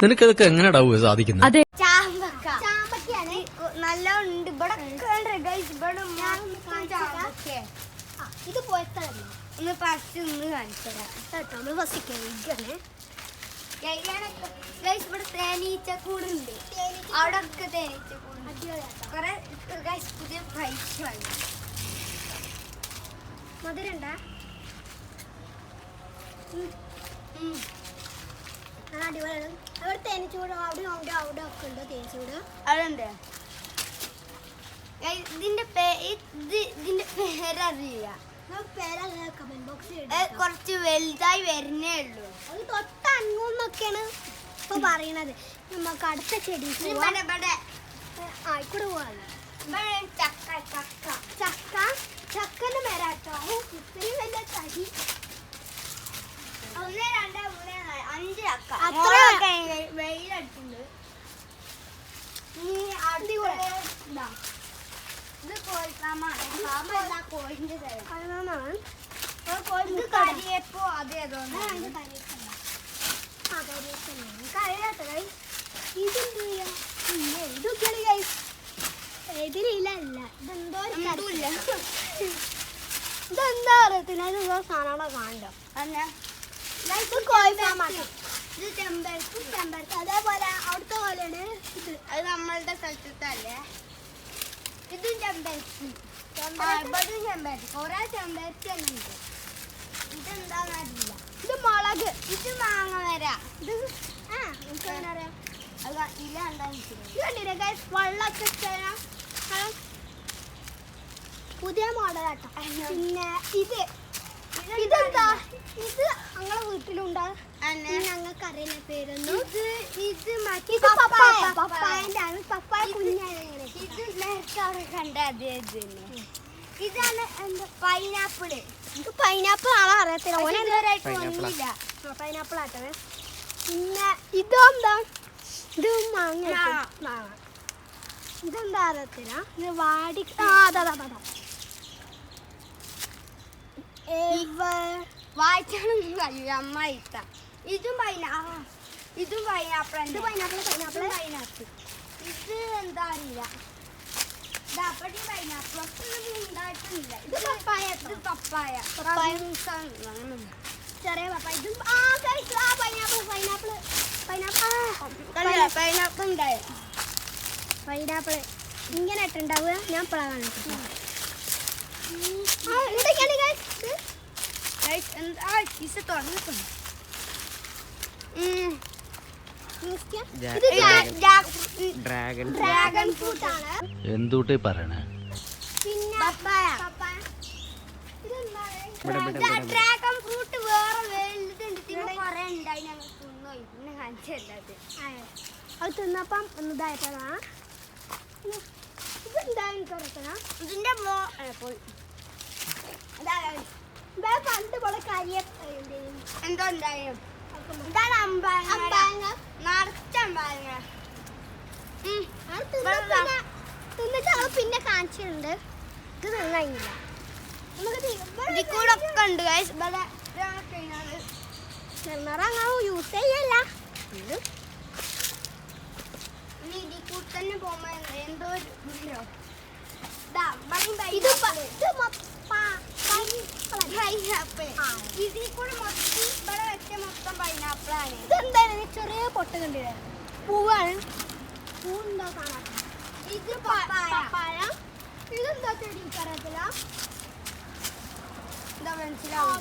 നിനക്കതൊക്കെ എങ്ങനെയാ സാധിക്കുന്നത്? ചാമ്പക്കയാണ് നല്ല ഉണ്ട് ഇവിടെ. ഇത് പോയത്തല്ല ഒന്ന് ഫസ്റ്റ് ഒന്ന് കാണിച്ചുതരാം കേട്ടോ. നമ്മള് ഫസ്റ്റ് കഴിക്കണേ. ഇവിടെ തേനീച്ചക്കൂടുണ്ട്, അവിടെ ഒക്കെ തേനീച്ചക്കൂടുണ്ട്. കുറെ പുതിയ ഫ്രൈസ് വാങ്ങി. മധുരണ്ട അടിപൊളിയാണ്. അവിടെ തേനീച്ചൂട് അവിടെ അവിടെ ഒക്കെ ഉണ്ട്. തേനീച്ചൂട് അതുണ്ട്. ഇതിന്റെ പേരറിയില്ല. കമന്റ് ബോക്സിൽ കുറച്ച് വലുതായി വരുന്നേ ഉള്ളൂ. അത് തൊട്ടങ്ങൂന്നൊക്കെയാണ് ഇപ്പൊ പറയണത്. നമുക്ക് അടുത്ത ചെടി ആയിക്കൂടെ പോവാണ്. ചക്കന്റെ മേരാട്ടോ ഇത്രയും വലിയ തടി. 1 2 3 4 5 ചക്ക വെയിലടിച്ചിട്ടുണ്ട്. ഇത് കോഴിക്കാമാണ്. കോഴിന്റെ കരിയപ്പോ അതേതോ ഇതിലില്ല. ഇതെന്തോ ഇതെന്താ അറിയത്തില്ല. ഇതെന്തോ സാധനങ്ങളെ കാണണ്ടോ. ഇത് ചെമ്പരത്തി അതേപോലെ അവിടുത്തെ പോലെയാണ് ഇത്. അത് നമ്മളുടെ സ്ഥലത്തല്ലേ. ഇതും ചെമ്പരത്തി. ഇവിടും ചെമ്പരത്തി. കുറെ ചെമ്പരത്തി തന്നെ ഉണ്ട്. ഇതെന്താന്നറിയില്ല. ഇത് മുളക്. ഇത് മാങ്ങ വരാ. ഇത് എനിക്കങ്ങനെ അറിയാം. ഇല കണ്ടില്ലേ വെള്ളമൊക്കെ പുതിയ മോഡലാട്ടോ. പിന്നെ ഇതെന്താ? ഇത് ഞങ്ങളെ വീട്ടിലുണ്ടാ. ഞങ്ങൾക്ക് അറിയുന്ന പേരൊന്നും. ഇത് പപ്പായന്റെ ആണ്. പപ്പായ കുഞ്ഞാണ്. ഇത് നേരത്തെ അവിടെ കണ്ട അതേ തന്നെ. ഇതാണ് എന്താ പൈനാപ്പിള്. ഇത് പൈനാപ്പിൾ ആളെ അറിയത്തില്ല. ഓനെന്തോരായിട്ട് ഒന്നുമില്ല. പൈനാപ്പിൾ ആട്ടേ. പിന്നെ ഇതെന്താ? ഇത് മാങ്ങ. ഇതെന്താ അറിയത്തില്ല. ഇത് വാടി. അതാ വായിച്ചാണെന്ന് കഴിയും. അമ്മ ഇട്ട ഇതും ഇതും പൈനാപ്പിൾ. ഇത് പൈനാപ്പിൾ. ഇത് എന്താ അറിയില്ല. പൈനാപ്പിൾ ഉണ്ടായിട്ടില്ല. ഇത് പപ്പായ. ചെറിയ പപ്പായ. ഇത് പൈനാപ്പിൾ ഉണ്ടായ പൈനാപ്പിൾ ഇങ്ങനെ ഇട്ടുണ്ടാവുക. ഞാൻ ഇപ്പോഴാണ് ഡ്രാഗൺ ഫ്രൂട്ട് ആണ്. എന്തൂട്ടേ പറയണേ. ഡ്രാഗൺ ഫ്രൂട്ട് വേറെ വലുതുണ്ട്. കുറെ ഉണ്ടായി. ഞങ്ങൾ തിന്നോയി. പിന്നെ കാണിച്ചത് അത് തിന്നപ്പം ഇതായിട്ടാ. ഇതിന്റെ പണ്ട് പോലെ എന്തോ ഉണ്ടായും. ഇതാണ് അമ്പാങ്ങ. നിറച്ചമ്പാങ്ങ തിന്നിട്ട് ഞങ്ങൾ പിന്നെ കാണിച്ചിട്ടുണ്ട്. ഇത് തിന്നില്ല. ഇതിൽ കൂടെ ഒക്കെ ഉണ്ട്. അങ്ങനെ യൂസ് ചെയ്യല്ല. ഇതിൽ കൂടെ തന്നെ പോകുമ്പോ എന്തോ ഇതിൽ കൂടെ ഇവിടെ വെച്ച മൊത്തം പൈനാപ്പിളാണ്. ഇതെന്താണ് ചെറിയ പൊട്ട് കണ്ടില്ലേ? പൂവാണ്. പൂവുണ്ടോ കാണാൻ. ഇത് പപ്പായ. ഇതെന്താ ചെടി അറിയത്തില്ല. എന്താ മനസ്സിലാവും.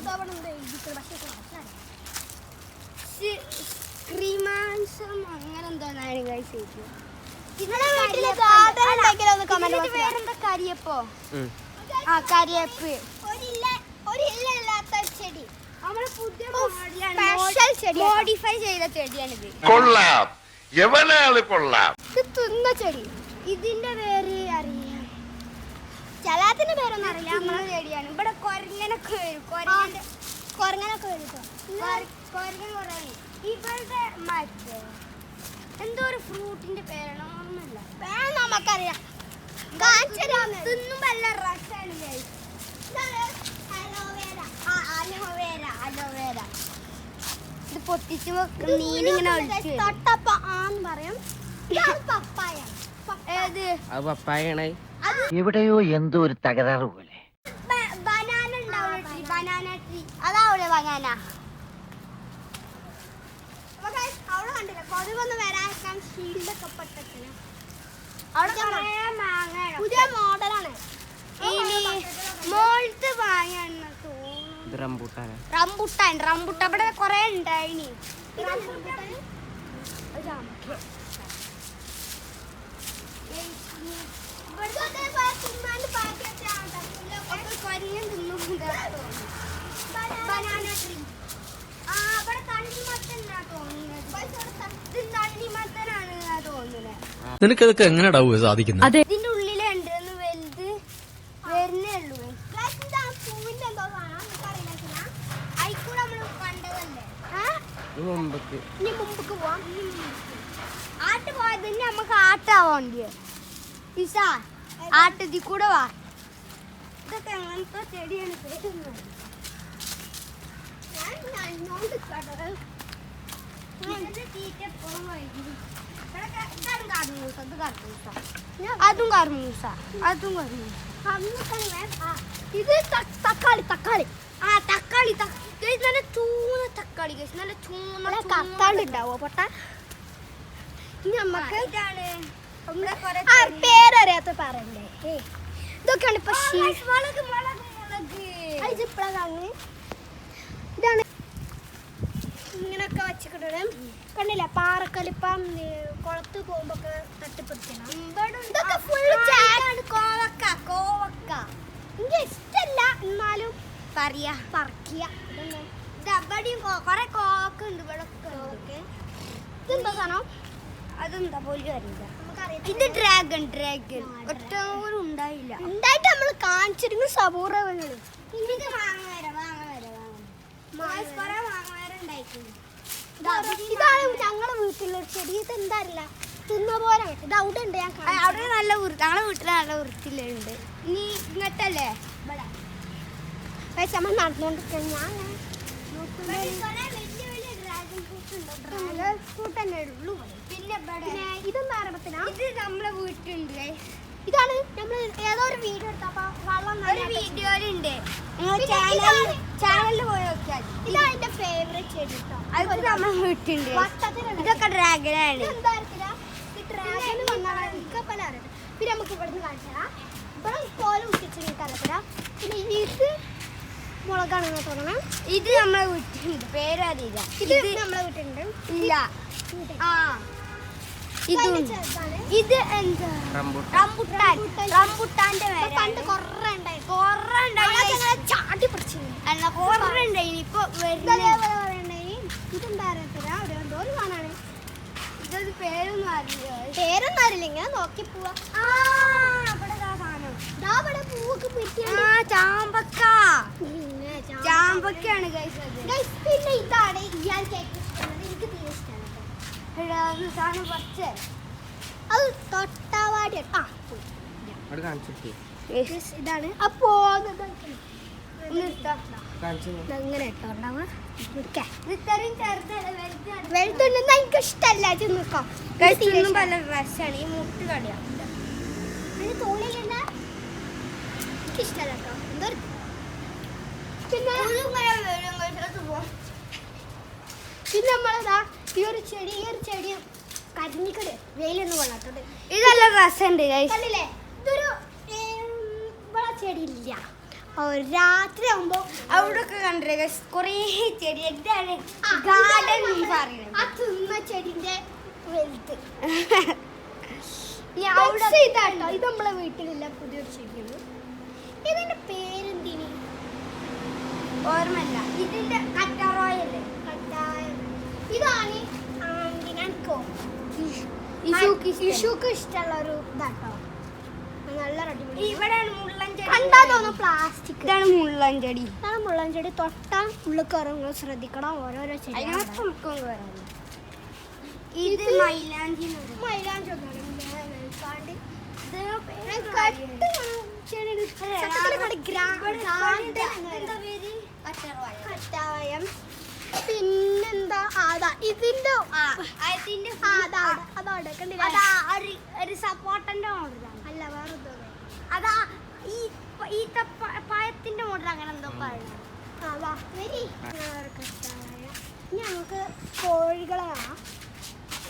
അങ്ങനെ എന്തോന്നാണ് കഴിച്ചു. വേറെന്താ കരിയപ്പോ? കരിയപ്പ്. ചെടി നമ്മള് പുതിയ മോഡിഫൈ ചെയ്ത ചെടിയാണിത്. കൊള്ളാം. ഇത് തിന്ന ചെടി. ഇതിന്റെ പേര് അറിയാം. ചലാത്തിന്റെ പേരൊന്നും അറിയില്ല. നമ്മളെ ചെടിയാണ്. ഇവിടെ കൊരങ്ങനൊക്കെ വരും. കൊരങ്ങനൊക്കെ വരും. കൊരങ്ങൻ കുറെ. ഇവരുടെ മറ്റേ എന്തോ ഒരു ഫ്രൂട്ടിന്റെ പേരാണ്. ഓർമ്മയില്ല. നമുക്കറിയാം. തിന്നുമ്പോ എല്ലാം റഷാണ്. അലോവേര. ഇത് പൊട്ടിച്ച് നീനിങ്ങനെ തൊട്ടപ്പ ആന്ന് പറയും. ഇതാണ് പപ്പായ. ഏത് പപ്പായാണ്. എവിടെയോ എന്തോ ഒരു തകരാറ് പോലെ. ബനാന ഉണ്ടാവില്ല, ബനാന ട്രീ. അതാവൂലേ ബനാന? അവിടെ കണ്ടില്ല കൊതുകൊന്ന് വരാൻ ഷീൽഡൊക്കെ പെട്ടിട്ടില്ല. അവിടെ പുതിയ മോഡലാണ്. മോളത്ത് വാങ്ങാന്ന് തോന്നുന്നു. റംബൂട്ടാൻ റംബുട്ടാൻ ഇവിടെ കൊറേ ഉണ്ടായിനി. Banana tree. ആ അവിടെ തണ്ണിമത്തനാ തോന്നുന്നത്. നിനക്കതൊക്കെ എങ്ങനെ ഡൗ സാധിക്കുന്നത്? ഇതിന്റെ ഉള്ളിലുണ്ട് വലുത് വരുന്നേ ഉള്ളൂ. പൂവിന്റെ എന്തോ കാണാം, അറിയില്ല. അയിക്കൂടെ നമ്മള് കണ്ടതല്ലേ. ഇനി മുമ്പക്ക് പോവാം. ആട്ട് പോയത് നമുക്ക് ആട്ടാവണ്ടിയ ഇസ ആട്ടതി കൂടെ വാ. ഇതൊക്കെ എങ്ങനത്തെ ചെടിയാണ് കേട്ടുന്നത്. അതും കർമൂസ. ഇത് തക്കാളി. ആ തക്കാളി നല്ല ചൂന്ന തക്കാളി, നല്ല ചൂന്ന കത്താണ്ട് ഉണ്ടാവോ പൊട്ട. ഇനി നമുക്ക് പേരറിയാത്ത പറയണ്ടേ. ഇതൊക്കെയാണ് ഇപ്പൊ ഇതാണ് ഇങ്ങനൊക്കെ വെച്ചിട്ട് കണ്ടില്ല. പാറക്കലിപ്പം കുളത്ത് പോകുമ്പോ തട്ടിപ്പിടിക്കണം. ഇതൊക്കെ ഫുള്ള് കോവക്ക. എനിക്ക് ഇഷ്ടല്ല, എന്നാലും പറയാ പറിക്കുക. ഇതവിടെയും കൊറേ കോവക്ക ഉണ്ട് ഇവിടെ. ഇതെന്താ സാധനം? അതെന്താ പോലും അറിയില്ല. ഇത് ഡ്രാഗൺ ഒറ്റ പോലും ഉണ്ടായില്ല. ഉണ്ടായിട്ട് നമ്മള് കാണിച്ചിരുന്നു സബൂറകള്. ഇത് ഇതാണ് ഞങ്ങളെ വീട്ടിലുള്ള ചെടി. ഇത് എന്താ അറിയില്ല, തിന്ന പോലെ. ഇത് അവിടെ ഉണ്ട്, ഞാൻ അവിടെ നല്ല ഞങ്ങളെ വീട്ടിൽ നല്ല വൃത്തിയിലുണ്ട്. ഇനി ഇങ്ങോട്ടല്ലേ ഇവിടെ നമ്മൾ നടന്നുകൊണ്ടിരിക്കുക. ഞാൻ പിന്നെ ഇതെന്താ അറിയത്തില്ല. ഇത് നമ്മളെ വീട്ടിലുണ്ട്. ഇതാണ് നമ്മൾ ഏതോ ഒരു വീഡിയോ എടുത്തപ്പോ വെള്ളം വീഡിയോയിലുണ്ട്. ചാനലിൽ പോയി നോക്കിയാൽ ഇതാണ് എന്റെ ഫേവറേറ്റ് ചെടി. അത് നമ്മളെ വീട്ടിലുണ്ട്. ഇതൊക്കെ ഡ്രാഗനാണ്. പിന്നെ നമുക്ക് ഇവിടുന്ന് കാണിച്ചാ ഇവിടെ കോലം കുട്ടിച്ച് നിൽക്കാറില്ല. പിന്നെ ഇത് മുളകാണെന്ന് തോന്നണം. ഇത് നമ്മളെ വീട്ടിലുണ്ട്, പേരറിയില്ല. ഇത് നമ്മളെ വീട്ടിലുണ്ട്. ഇല്ല. ആ ഇത് എന്താ റംബുട്ടാന്റെ പണ്ട് കൊറേ ചാടി പിടിച്ചിരുന്നു. കൊറേ ഉണ്ടായി. ഇപ്പൊ ഇതെന്താ അറിയത്തില്ല, അവിടെ എന്തോ ഒരു കാണാണ്. ഇതൊരു പേരൊന്നും അറിയില്ല. ഇങ്ങനെ നോക്കി പോവാ. ചാമ്പക്കാണ്. പിന്നെ ഇതാണ് ഇയാൾക്ക് ഏറ്റവും ഇഷ്ടമുള്ളത്. എനിക്ക് തീരെ ഇഷ്ടമാണ് സാധനം. കുറച്ച് അത് തൊട്ടാവാടി. ഇതാണ് അപ്പോ അങ്ങനെ വലുതുണ്ടെന്ന് എനിക്ക് ഇഷ്ടമല്ല. നിൽക്കാം പല രസമാണ്. ഈ മുട്ട് കടിയാ തോളിയില്ല, എനിക്ക് ഇഷ്ടമല്ല കേട്ടോ. എന്തോ പിന്നെ നമ്മളതാ ഈ ഒരു ചെടി കരിഞ്ഞിക്കട് വെയിലൊന്നും കൊള്ളാത്തത്. ഇതെല്ലാം രസമുണ്ട് കണ്ടില്ലേ. ഇതൊരു ചെടി ഇല്ല. രാത്രി ആവുമ്പോ അവിടെ ഒക്കെ കണ്ടില്ലേ കൊറേ ചെടി. എന്താണ് ഗാർഡൻ പറയുന്നത്? ആ തിന്ന ചെടിന്റെ വലുത്. ഇതാട്ടോ, ഇത് നമ്മളെ വീട്ടിലില്ല, പുതിയൊരു ചെടിയാണ്. ഇതിന്റെ പേരെന്തിനി ഓർമ്മല്ല. ഇതിന്റെ കറ്റാറോയല്ലേ? ഇതാണ് ഇഷുക്ക് ഇഷ്ടമുള്ള ഒരു ഇതാട്ടോ. നല്ല അടിപൊളി. ഇവിടെ മുള്ളൻചെടി കണ്ടാ തോന്നുന്നു പ്ലാസ്റ്റിക്. ഇതാണ് മുള്ളൻചെടി. തൊട്ടാ ഉള്ളിൽ കയറും, ശ്രദ്ധിക്കണം. ഓരോരോ ചെടി ഇത് മൈലാഞ്ചി. കറ്റായം. പിന്നെ എന്താ ഇതിന്റെ ഒരു സപ്പോർട്ടന്റെ മോഡലാണ്. അല്ല വേറെ അതാ ഈ പഴത്തിന്റെ മോഡൽ അങ്ങനെ എന്തോ പറയുന്നത്. ഞങ്ങൾക്ക് കോഴികളെ കാണാം.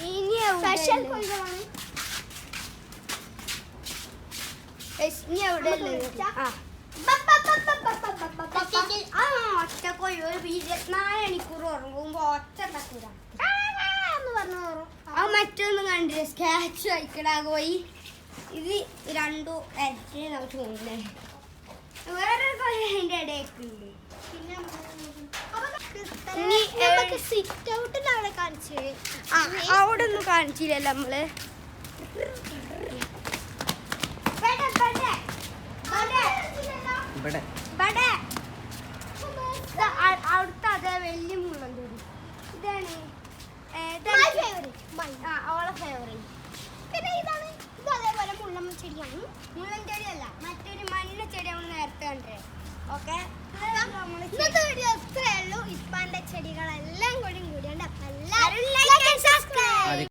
ഇനി സ്പെഷ്യൽ കോഴികളാണ്. ഒറ്റ കോഴി ഒരു 24 മണിക്കൂർ ഉറങ്ങുമ്പോ ഒറ്റ തക്കൂര അത് മറ്റൊന്നും കണ്ടില്ല. സ്കാച്ച് വയ്ക്കണ കോഴി. ഇത് രണ്ടും ഇരട്ടി നമുക്ക് തോന്നുന്നേ. വേറൊരു കോഴി അതിന്റെ ഇടയൊക്കെ ഉണ്ട്. പിന്നെ സിറ്റ് ഔട്ടിൽ അവിടെ കാണിച്ചു. അവിടെ ഒന്നും കാണിച്ചില്ലല്ലോ നമ്മള്. അവിടുത്തെ അതേ വലിയ മുള്ളൻതൂരി. ഇതാണ് അവളെ ഫേവറേറ്റ്. പിന്നെ ഇതാണ് ഇത് അതേപോലെ മുള്ളൻ ചെടിയാണ്. മുള്ളൻ ചെടിയല്ല, മറ്റൊരു മഞ്ഞ ചെടി നമ്മൾ നേരത്തെ കണ്ടേ. ഓക്കെ, ഇന്നത്തെ വീഡിയോ ഇത്രയേ ഉള്ളൂ. ഇപ്പാന്റെ ചെടികളെല്ലാം കൂടി കൂടിയുണ്ട്. എല്ലാവരും